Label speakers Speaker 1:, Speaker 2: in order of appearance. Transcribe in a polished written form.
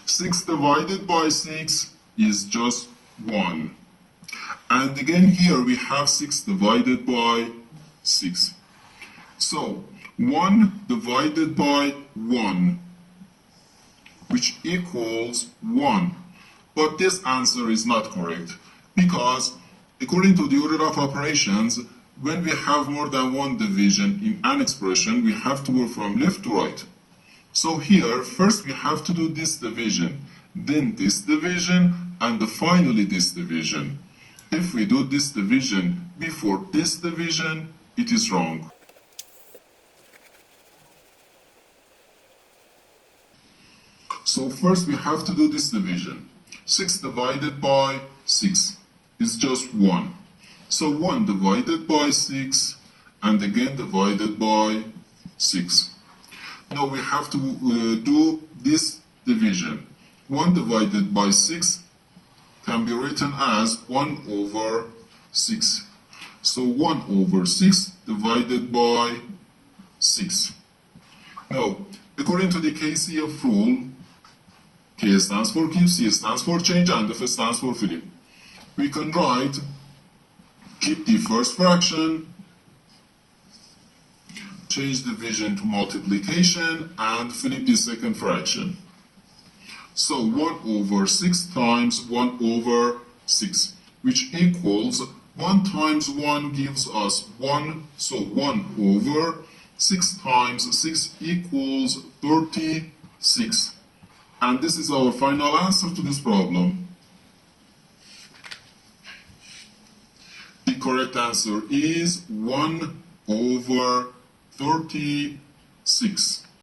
Speaker 1: 6 divided by 6 is just 1. And again here we have 6 divided by 6. So 1 divided by 1, which equals 1. But this answer is not correct, because according to the order of operations, when we have more than one division in an expression, we have to go from left to right. So here, first we have to do this division, then this division, and finally this division. If we do this division before this division, it is wrong. So first we have to do this division. 6 divided by 6 is just 1. So 1 divided by 6 and again divided by 6. Now we have to do this division. 1 divided by 6 can be written as 1 over 6. So 1 over 6 divided by 6. Now, according to the KCF rule, K stands for keep, C stands for change, and F stands for flip. We can write keep the first fraction, change division to multiplication, and flip the second fraction. So 1 over 6 times 1 over 6, which equals 1 times 1 gives us 1, so 1 over 6 times 6 equals 36. And this is our final answer to this problem. The correct answer is 1 over 36.